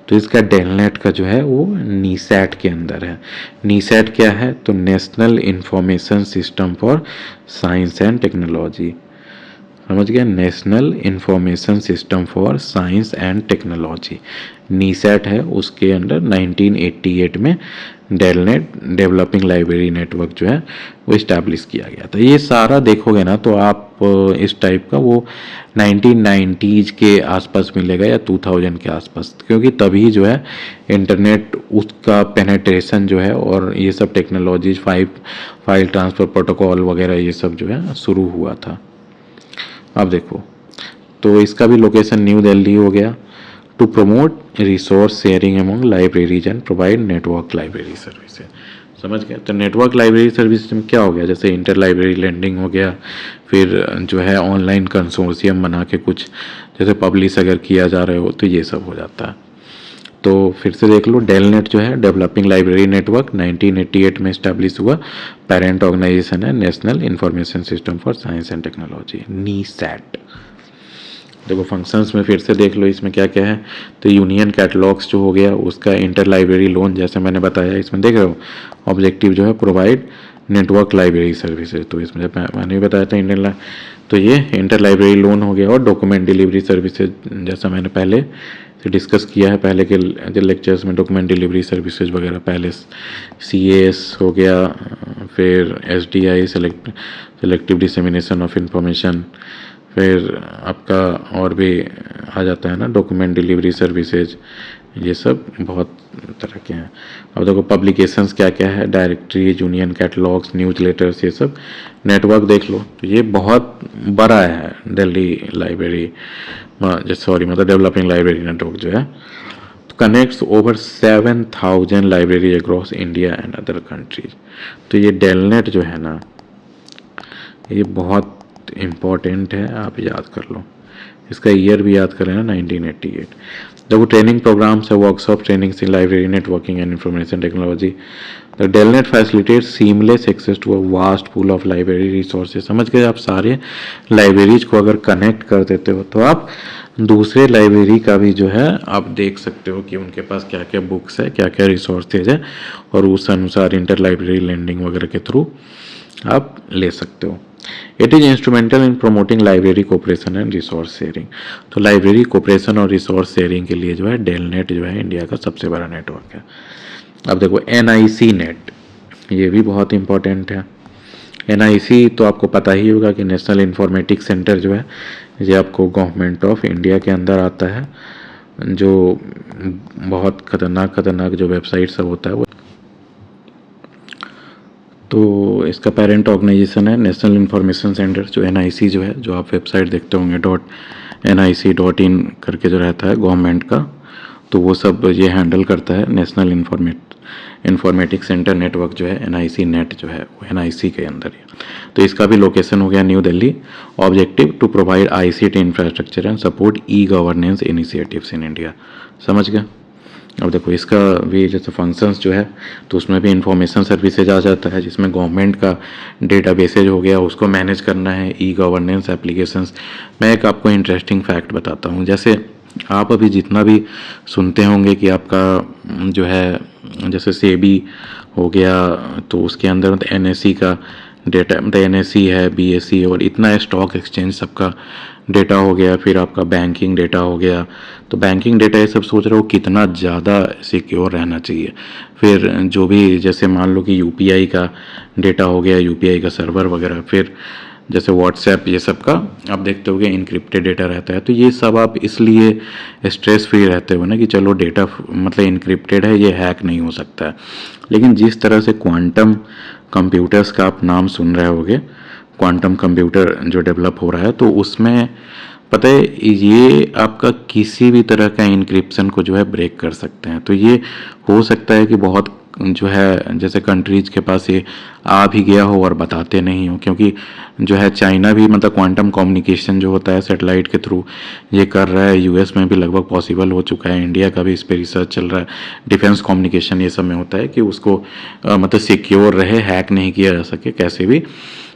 तो इसका डेलनेट का जो है वो नीसेट के अंदर है। नीसेट क्या है? तो national information system for science and technology. समझ गया, national information system for science and technology NISSAT है। उसके अंडर 1988 में डेलनेट डेवलपिंग लाइब्रेरी नेटवर्क जो है वो इस्टेब्लिश किया गया था। ये सारा देखोगे ना तो आप इस टाइप का वो 1990s के आसपास मिलेगा या 2000 के आसपास, क्योंकि तभी जो है इंटरनेट उसका पेनेट्रेशन जो है और ये सब टेक्नोलॉजीज फाइल ट्रांसफ़र प्रोटोकॉल वगैरह ये सब जो है शुरू हुआ था। अब देखो, तो इसका भी लोकेशन न्यू दिल्ली हो गया। To promote resource sharing among libraries and provide network library services. समझ गए। तो नेटवर्क लाइब्रेरी सर्विस में क्या हो गया? जैसे इंटर लाइब्रेरी लेंडिंग हो गया, फिर जो है ऑनलाइन कंसोर्शियम बना के कुछ जैसे पब्लिश अगर किया जा रहा हो तो ये सब हो जाता है। तो फिर से देख लो, डेलनेट जो है डेवलपिंग लाइब्रेरी नेटवर्क 1988 में इस्टेब्लिश हुआ। पेरेंट ऑर्गेनाइजेशन है national information system for science and technology NISSAT. देखो फंक्शंस में फिर से देख लो इसमें क्या क्या है। तो यूनियन कैटलॉग्स जो हो गया उसका इंटर लाइब्रेरी लोन, जैसे मैंने बताया इसमें देख रहे हो ऑब्जेक्टिव जो है प्रोवाइड नेटवर्क लाइब्रेरी सर्विसेज। तो इसमें मैंने भी बताया था इंडियन तो ये इंटर लाइब्रेरी लोन हो गया। और डॉक्यूमेंट डिलीवरी सर्विसेज जैसा मैंने पहले से डिस्कस किया है पहले के लेक्चर्स में, डॉक्यूमेंट डिलीवरी सर्विसेज वगैरह पहले CAS हो गया, फिर SDI selective dissemination of information, फिर आपका और भी आ जाता है ना डॉक्यूमेंट डिलीवरी सर्विसेज, ये सब बहुत तरह के हैं। अब देखो पब्लिकेशंस क्या क्या है, directory, union catalogues, news letters, ये सब नेटवर्क देख लो। तो ये बहुत बड़ा है दिल्ली लाइब्रेरी, सॉरी मतलब डेवलपिंग लाइब्रेरी नेटवर्क जो है। तो connects over 7000 library across India and other countries. तो ये डेलनेट जो है ना ये बहुत इम्पॉर्टेंट है, आप याद कर लो। इसका ईयर भी याद करें ना 1988। देखो ट्रेनिंग प्रोग्राम्स है, workshop trainings in library networking and information technology. The DELNET facilitate seamless access to a vast pool of library resources. समझ गए, आप सारे लाइब्रेरीज को अगर कनेक्ट कर देते हो तो आप दूसरे लाइब्रेरी का भी जो है आप देख सकते हो कि उनके पास क्या क्या बुक्स है, क्या क्या रिसोर्सेज है, और उस अनुसार इंटर लाइब्रेरी लेंडिंग वगैरह के थ्रू आप ले सकते हो। It is instrumental in promoting library cooperation and resource sharing. तो लाइब्रेरी कोऑपरेशन और रिसोर्स शेयरिंग के लिए जो है डेलनेट जो है इंडिया का सबसे बड़ा नेटवर्क है। अब देखो NIC नेट, ये भी बहुत इंपॉर्टेंट है। NIC तो आपको पता ही होगा कि नेशनल इंफॉर्मेटिक्स सेंटर जो है ये आपको गवर्नमेंट ऑफ इंडिया के अंदर आता है, जो बहुत खतरनाक जो वेबसाइट सब होता है वो। तो इसका पेरेंट ऑर्गेनाइजेशन है नेशनल इंफॉर्मेशन सेंटर जो NIC जो है, जो आप वेबसाइट देखते होंगे .nic.in करके जो रहता है गवर्नमेंट का, तो वो सब ये हैंडल करता है। नेशनल इंफॉर्मेटिक्स सेंटर नेटवर्क जो है NIC नेट जो है वो NIC के अंदर है। तो इसका भी लोकेशन हो गया New Delhi. Objective to provide ICT infrastructure and support e governance initiatives in India. समझ गया। अब देखो इसका भी जैसे फंक्शंस जो है तो उसमें भी इंफॉर्मेशन सर्विसेज आ जाता है, जिसमें गवर्नमेंट का डेटाबेसेज हो गया उसको मैनेज करना है, E-गवर्नेंस एप्लीकेशंस। मैं एक आपको इंटरेस्टिंग फैक्ट बताता हूँ। जैसे आप अभी जितना भी सुनते होंगे कि आपका जो है जैसे सेबी हो गया तो उसके अंदर NSE का डेटा, मतलब NSE है, BSE और इतना स्टॉक एक्सचेंज सबका डेटा हो गया, फिर आपका बैंकिंग डेटा हो गया। तो बैंकिंग डेटा ये सब सोच रहे हो कितना ज़्यादा सिक्योर रहना चाहिए। फिर जो भी जैसे मान लो कि UPI का डेटा हो गया, UPI का सर्वर वगैरह, फिर जैसे व्हाट्सएप, ये सब का आप देखते होगे इनक्रिप्टेड डेटा रहता है। तो ये सब आप इसलिए स्ट्रेस फ्री रहते हो ना कि चलो डेटा मतलब इनक्रिप्टेड है, ये हैक नहीं हो सकता है। लेकिन जिस तरह से क्वांटम कंप्यूटर्स का आप नाम सुन रहे होगे, क्वांटम कंप्यूटर जो डेवलप हो रहा है, तो उसमें पता है ये आपका किसी भी तरह का इंक्रिप्शन को जो है ब्रेक कर सकते हैं। तो ये हो सकता है कि बहुत जो है जैसे कंट्रीज के पास ये आ भी गया हो और बताते नहीं हो, क्योंकि जो है चाइना भी मतलब क्वांटम कम्युनिकेशन जो होता है सैटेलाइट के थ्रू ये कर रहा है। यूएस में भी लगभग पॉसिबल हो चुका है, इंडिया का भी इस पर रिसर्च चल रहा है। डिफेंस कम्युनिकेशन ये सब में होता है कि उसको मतलब सिक्योर रहे, हैक नहीं किया जा सके कैसे भी,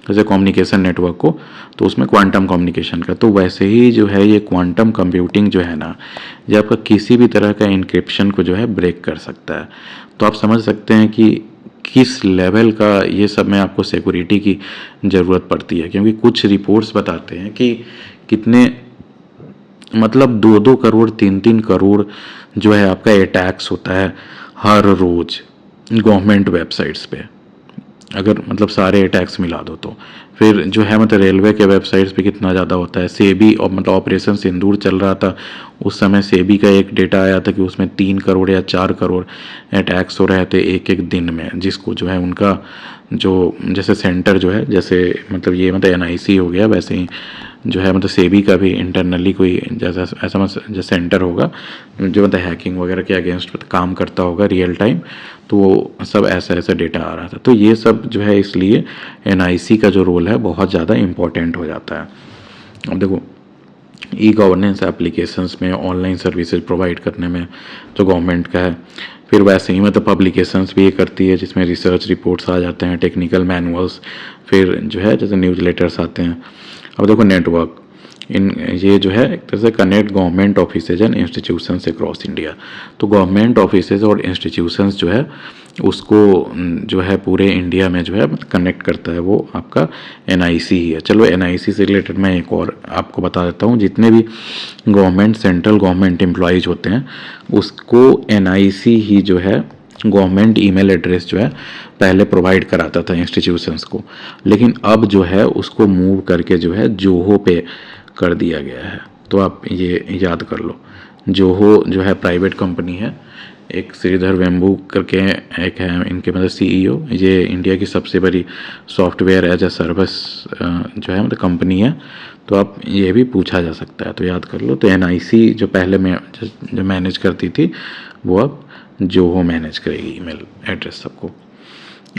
जैसे कम्युनिकेशन नेटवर्क को, तो उसमें क्वांटम कम्युनिकेशन का। तो वैसे ही जो है ये क्वांटम कंप्यूटिंग जो है ना, ये आपका किसी भी तरह का इंक्रिप्शन को जो है ब्रेक कर सकता है। तो आप समझ सकते हैं कि किस लेवल का ये सब में आपको सिक्योरिटी की ज़रूरत पड़ती है। क्योंकि कुछ रिपोर्ट्स बताते हैं कि कितने मतलब 2-2 करोड़ 3-3 करोड़ जो है आपका अटैक्स होता है हर रोज़ गवर्नमेंट वेबसाइट्स पे, अगर मतलब सारे अटैक्स मिला दो तो। फिर जो है मतलब रेलवे के वेबसाइट्स पे कितना ज़्यादा होता है। सेबी और मतलब ऑपरेशन सिंदूर चल रहा था उस समय, सेबी का एक डेटा आया था कि उसमें 3 करोड़ या 4 करोड़ अटैक्स हो रहे थे एक एक दिन में, जिसको जो है उनका जो जैसे सेंटर जो है, जैसे मतलब ये मतलब एनआईसी हो गया, वैसे ही जो है मतलब सेबी का भी इंटरनली कोई जैसा ऐसा जो सेंटर होगा जो मतलब हैकिंग वगैरह के अगेंस्ट काम करता होगा रियल टाइम, तो वो सब ऐसा ऐसा डेटा आ रहा था। तो ये सब जो है इसलिए एनआईसी का जो रोल है बहुत ज़्यादा इम्पोर्टेंट हो जाता है। अब देखो ई गवर्नेंस एप्लीकेशंस में, ऑनलाइन सर्विसेज प्रोवाइड करने में जो गवर्नमेंट का है, फिर वैसे ही मतलब पब्लिकेशंस भी ये करती है जिसमें रिसर्च रिपोर्ट्स आ जाते हैं, टेक्निकल मैनुअल्स, फिर जो है जैसे न्यूज़ लेटर्स आते हैं। अब देखो नेटवर्क इन ये जो है एक तरह से connect government offices and institutions across India. तो गवर्नमेंट ऑफिसेज और इंस्टीट्यूशंस जो है उसको जो है पूरे इंडिया में जो है कनेक्ट करता है, वो आपका एनआईसी ही है। चलो एनआईसी से रिलेटेड मैं एक और आपको बता देता हूँ। जितने भी गवर्नमेंट सेंट्रल गवर्नमेंट एम्प्लॉयज़ होते हैं उसको एनआईसी ही जो है गवर्नमेंट ईमेल एड्रेस जो है पहले प्रोवाइड कराता था इंस्टीट्यूशंस को, लेकिन अब जो है उसको मूव करके जो है जोहो पे कर दिया गया है। तो आप ये याद कर लो, जोहो जो है प्राइवेट कंपनी है, एक श्रीधर वेम्बू करके एक है इनके मतलब सीईओ। ये इंडिया की सबसे बड़ी सॉफ्टवेयर एज ए सर्विस जो है मतलब कंपनी है। तो आप ये भी पूछा जा सकता है, तो याद कर लो। तो एनआईसी जो पहले में जो मैनेज करती थी वो अब जोहो मैनेज करेगी ईमेल एड्रेस सबको।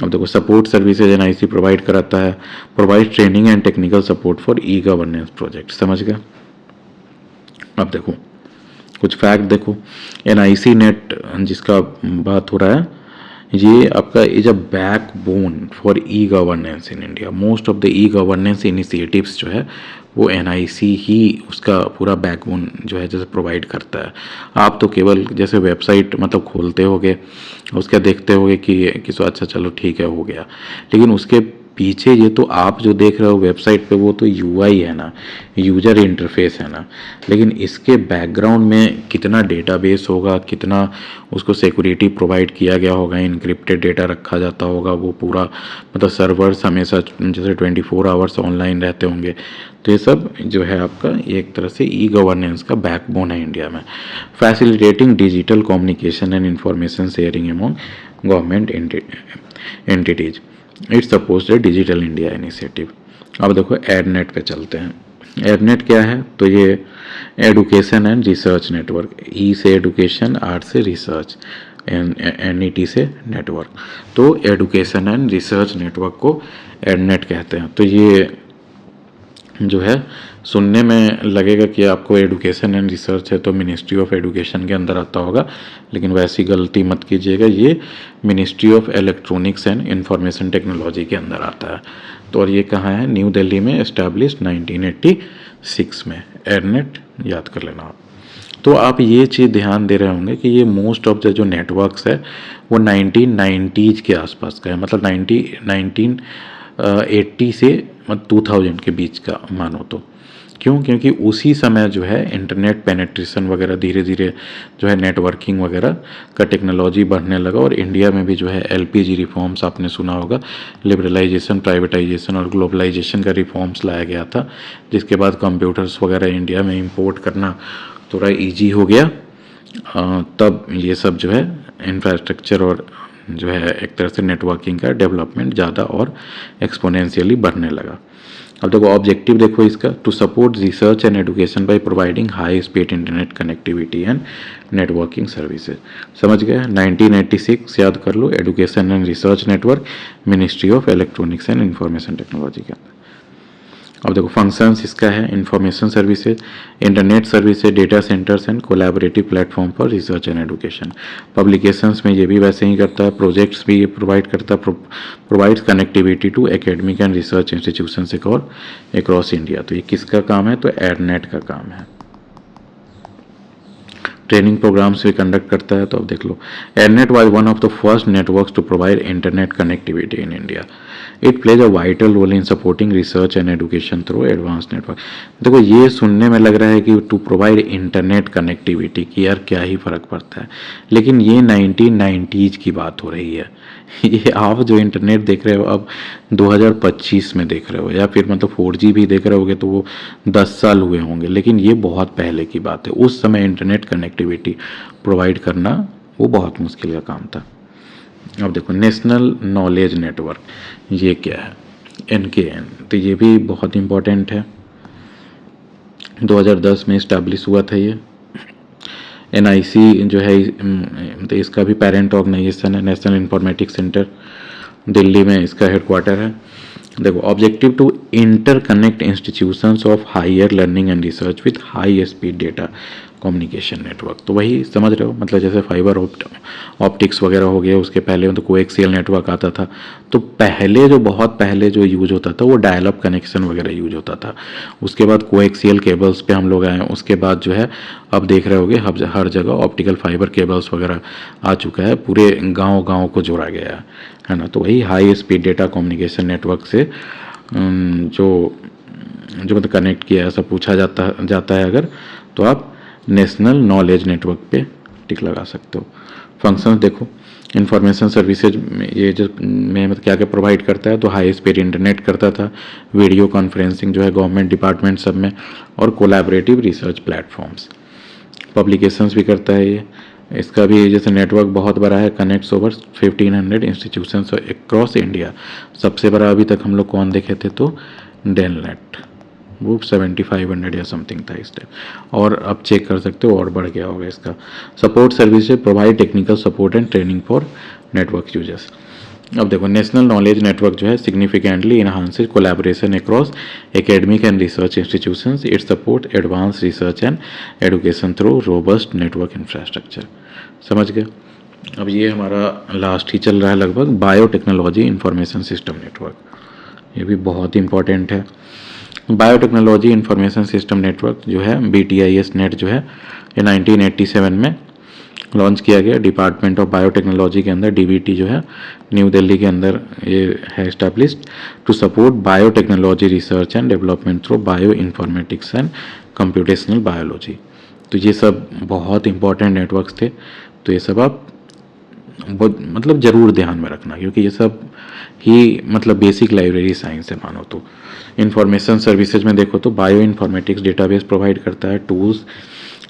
अब देखो सपोर्ट सर्विसेज एनआईसी प्रोवाइड कराता है, provide training and technical support for e governance project. समझ गए। अब देखो कुछ फैक्ट देखो, एनआईसी नेट जिसका बात हो रहा है ये आपका is a backbone for e governance in India. Most of the e governance initiatives जो है वो एनआईसी ही उसका पूरा बैकबोन जो है जैसे प्रोवाइड करता है। आप तो केवल जैसे वेबसाइट मतलब खोलते होगे, उसका देखते होगे कि तो अच्छा चलो ठीक है हो गया, लेकिन उसके पीछे ये तो आप जो देख रहे हो वेबसाइट पे वो तो यूआई है ना, यूजर इंटरफेस है ना, लेकिन इसके बैकग्राउंड में कितना डेटाबेस होगा, कितना उसको सिक्योरिटी प्रोवाइड किया गया होगा, इनक्रिप्टेड डेटा रखा जाता होगा, वो पूरा मतलब सर्वर्स हमेशा जैसे 24 आवर्स ऑनलाइन रहते होंगे। तो ये सब जो है आपका ये एक तरह से ई गवर्नेंस का बैकबोन है इंडिया में। Facilitating digital communication and information sharing among government entities, it's suppose A digital India initiative. अब देखो एडनेट पे चलते हैं। एडनेट क्या है? तो ये एडुकेशन एंड रिसर्च नेटवर्क, ई से एडुकेशन, आर से रिसर्च, एनईटी से नेटवर्क। तो एडुकेशन एंड रिसर्च नेटवर्क को एडनेट कहते हैं। तो ये जो है सुनने में लगेगा कि आपको एडुकेशन एंड रिसर्च है तो मिनिस्ट्री ऑफ एडुकेशन के अंदर आता होगा, लेकिन वैसी गलती मत कीजिएगा, ये ministry of electronics and information technology के अंदर आता है। तो और ये कहाँ है? न्यू दिल्ली में, एस्टैब्लिश्ड 1986 में। एडनेट याद कर लेना आप। तो आप ये चीज़ ध्यान दे रहे होंगे कि ये मोस्ट ऑफ द जो नेटवर्क्स है वो 1990s के आसपास का है, मतलब 1980 से 2000 के बीच का मानो तो, क्यों? क्योंकि उसी समय जो है इंटरनेट पेनेट्रेशन वगैरह धीरे धीरे जो है नेटवर्किंग वगैरह का टेक्नोलॉजी बढ़ने लगा, और इंडिया में भी जो है एलपीजी रिफॉर्म्स आपने सुना होगा, लिबरलाइजेशन, प्राइवेटाइजेशन और ग्लोबलाइजेशन का रिफॉर्म्स लाया गया था, जिसके बाद कंप्यूटर्स वगैरह इंडिया में इंपोर्ट करना थोड़ा ईजी हो गया। तब ये सब जो है इंफ्रास्ट्रक्चर और जो है एक तरह से नेटवर्किंग का डेवलपमेंट ज़्यादा और एक्सपोनेंशियली बढ़ने लगा। अब देखो ऑब्जेक्टिव देखो इसका, to support research and education by providing high speed internet connectivity and networking services. समझ गए? 1986 याद कर लो, education and research network, ministry of electronics and information technology के अंदर। अब देखो फंक्शंस इसका है, information services, internet services, data centres and collaborative platform for research and education. Publications में ये भी वैसे ही करता है, प्रोजेक्ट्स भी ये प्रोवाइड करता है, provides connectivity to academic and research institutions across India. तो ये किसका काम है? तो एडनेट का काम है। ट्रेनिंग प्रोग्राम्स भी कंडक्ट करता है। तो अब देख लो, ERNET was one of the first networks to provide internet connectivity in India. It plays a vital role in supporting research and education through advance network. देखो ये सुनने में लग रहा है कि टू प्रोवाइड इंटरनेट कनेक्टिविटी की यार क्या ही फर्क पड़ता है, लेकिन ये 1990s की बात हो रही है। ये आप जो इंटरनेट देख रहे हो अब 2025 में देख रहे हो, या फिर मतलब 4G भी देख रहे होगे तो वो 10 साल हुए होंगे, लेकिन ये बहुत पहले की बात है। उस समय इंटरनेट कनेक्टिविटी प्रोवाइड करना वो बहुत मुश्किल का काम था। अब देखो नेशनल नॉलेज नेटवर्क, ये क्या है? NKN, तो ये भी बहुत इम्पोर्टेंट है, 2010 में इस्टेब्लिश हुआ था ये। NIC जो है तो इसका भी पेरेंट ऑर्गेनाइजेशन है, नेशनल इंफॉर्मेटिक्स सेंटर, दिल्ली में इसका हेडक्वार्टर है। देखो objective to interconnect institutions of higher learning and research with high speed data communication network. तो वही समझ रहे हो, मतलब जैसे फाइबर ऑप्टिक्स वगैरह हो गया, उसके पहले तो कोएक्सियल नेटवर्क आता था। तो पहले जो बहुत पहले जो यूज होता था वो डायल अप कनेक्शन वगैरह यूज होता था, उसके बाद कोएक्सियल केबल्स पे हम लोग आए, उसके बाद जो है अब देख रहे होगे हर जगह ऑप्टिकल फाइबर केबल्स वगैरह आ चुका है, पूरे गाँव को जोड़ा गया है ना। तो वही high speed data communication network से जो मतलब कनेक्ट किया, ऐसा पूछा जाता है अगर, तो आप नेशनल नॉलेज नेटवर्क पे टिक लगा सकते हो। फंक्शंस देखो, इंफॉर्मेशन सर्विसेज ये जो में मतलब क्या क्या प्रोवाइड करता है, तो हाई स्पीड इंटरनेट करता था, वीडियो कॉन्फ्रेंसिंग जो है गवर्नमेंट डिपार्टमेंट सब में, और कोलैबोरेटिव रिसर्च प्लेटफॉर्म्स। पब्लिकेशंस भी करता है ये, इसका भी जैसे नेटवर्क बहुत बड़ा है, connects over 1500 institutions across India. सबसे बड़ा अभी तक हम लोग कौन देखे थे? तो डेलनेट, वो 7500 या समथिंग था इस टाइम, और अब चेक कर सकते हो और बढ़ गया होगा इसका। Support services provide technical support and training for network users. अब देखो नेशनल नॉलेज नेटवर्क जो है significantly enhances collaboration across academic and research institutions, it support advance research and education through robust network infrastructure. समझ गए? अब ये हमारा last ही चल रहा है लगभग, बायोटेक्नोलॉजी इंफॉर्मेशन सिस्टम नेटवर्क, ये भी बहुत इंपॉर्टेंट है। बायोटेक्नोलॉजी इंफॉर्मेशन सिस्टम नेटवर्क जो है BTIS नेट जो है ये 1987 में लॉन्च किया गया, डिपार्टमेंट ऑफ बायोटेक्नोलॉजी के अंदर, DBT जो है न्यू दिल्ली के अंदर ये है established, to support biotechnology research and development through bioinformatics and computational biology. तो ये सब बहुत इंपॉर्टेंट नेटवर्क्स थे, तो ये सब आप मतलब ज़रूर ध्यान में रखना, क्योंकि ये सब ही मतलब बेसिक लाइब्रेरी साइंस है मानो तो। इंफॉर्मेशन सर्विसेज में देखो तो बायो इन्फॉर्मेटिक्स डेटाबेस प्रोवाइड करता है, tools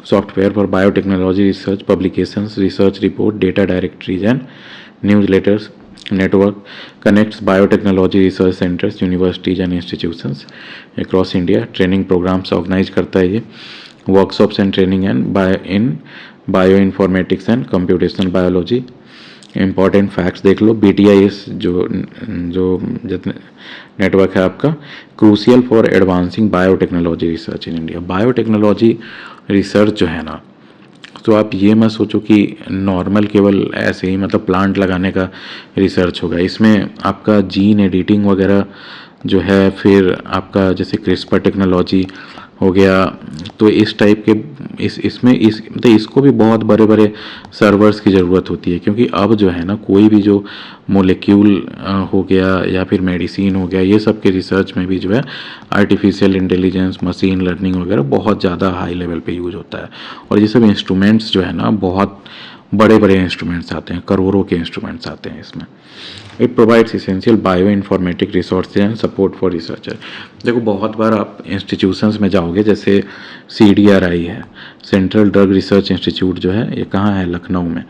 software for biotechnology research, publications, research report, data directories and newsletters. Network connects biotechnology research centres, universities and institutions across India. Training programmes organise करता है ये, workshops and training in bioinformatics and computational biology. Important facts देख लो, BTIS जो जितने network है आपका, crucial for advancing biotechnology research in India. Biotechnology research जो है ना, तो आप ये मत सोचो कि नॉर्मल केवल ऐसे ही मतलब प्लांट लगाने का रिसर्च होगा, इसमें आपका जीन एडिटिंग वगैरह जो है, फिर आपका जैसे क्रिस्पर टेक्नोलॉजी, हो गया। तो इस टाइप के इसमें मतलब इसको भी बहुत बड़े बड़े सर्वर्स की ज़रूरत होती है, क्योंकि अब जो है ना कोई भी जो मोलिक्यूल हो गया या फिर मेडिसिन हो गया, ये सब के रिसर्च में भी जो है आर्टिफिशियल इंटेलिजेंस, मशीन लर्निंग वगैरह बहुत ज़्यादा हाई लेवल पे यूज होता है। और ये सब इंस्ट्रूमेंट्स जो है ना बहुत बड़े बड़े इंस्ट्रूमेंट्स आते हैं, करोड़ों के इंस्ट्रूमेंट्स आते हैं इसमें। It provides essential bioinformatic resources and support for researcher. देखो बहुत बार आप इंस्टीट्यूशंस में जाओगे, जैसे CDRI है, सेंट्रल ड्रग रिसर्च इंस्टीट्यूट जो है, ये कहाँ है, लखनऊ में।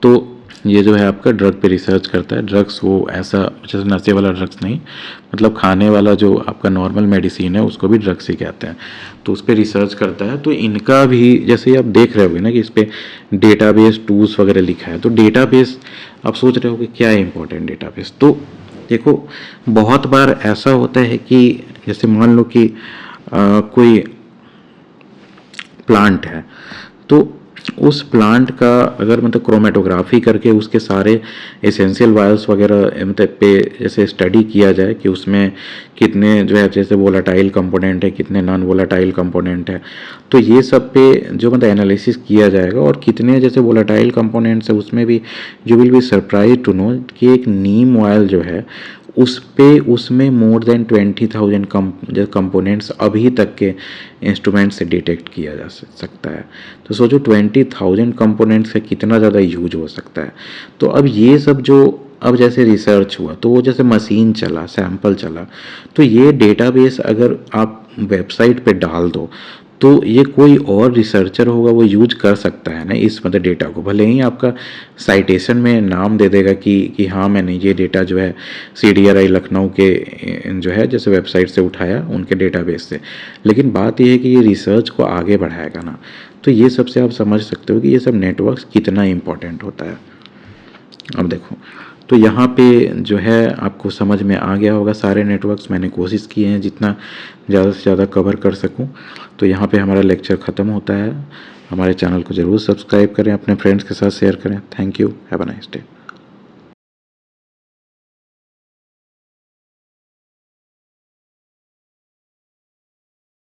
तो ये जो है आपका ड्रग पे रिसर्च करता है। ड्रग्स वो ऐसा जैसे नशे वाला ड्रग्स नहीं, मतलब खाने वाला जो आपका नॉर्मल मेडिसिन है उसको भी ड्रग्स ही कहते हैं। तो उस पर रिसर्च करता है। तो इनका भी जैसे आप देख रहे होगे ना कि इस पर डेटाबेस टूल्स वगैरह लिखा है। तो डेटाबेस आप सोच रहे हो कि क्या है इंपॉर्टेंट डेटाबेस। तो देखो बहुत बार ऐसा होता है कि जैसे मान लो कि कोई प्लांट है, तो उस प्लांट का अगर मतलब क्रोमेटोग्राफी करके उसके सारे एसेंशियल वायल्स वगैरह मतलब पे जैसे स्टडी किया जाए कि उसमें कितने जो है जैसे वोलाटाइल कंपोनेंट है, कितने नॉन वोलाटाइल कंपोनेंट है, तो ये सब पे जो मतलब एनालिसिस किया जाएगा। और कितने जैसे वोलाटाइल कंपोनेंट्स है उसमें भी you will be surprise to know कि एक नीम ऑयल जो है उसमें मोर देन 20,000 कंपोनेंट्स अभी तक के इंस्ट्रूमेंट से डिटेक्ट किया जा सकता है। तो सोचो 20,000 कंपोनेंट्स का कितना ज़्यादा यूज हो सकता है। तो अब ये सब जो अब जैसे रिसर्च हुआ, तो वो जैसे मशीन चला, सैंपल चला, तो ये डेटाबेस अगर आप वेबसाइट पे डाल दो तो ये कोई और रिसर्चर होगा वो यूज कर सकता है ना इस मतलब डेटा को। भले ही आपका साइटेशन में नाम दे देगा कि हाँ मैंने ये डेटा जो है CDRI लखनऊ के जो है जैसे वेबसाइट से उठाया उनके डेटाबेस से, लेकिन बात ये है कि ये रिसर्च को आगे बढ़ाएगा ना। तो ये सबसे आप समझ सकते हो कि ये सब नेटवर्क्स कितना इम्पोर्टेंट होता है। अब देखो तो यहाँ पे जो है आपको समझ में आ गया होगा सारे नेटवर्क्स। मैंने कोशिश की है जितना ज़्यादा से ज़्यादा कवर कर सकूँ। तो यहाँ पे हमारा लेक्चर ख़त्म होता है। हमारे चैनल को ज़रूर सब्सक्राइब करें, अपने फ्रेंड्स के साथ शेयर करें। Thank you, have a nice day.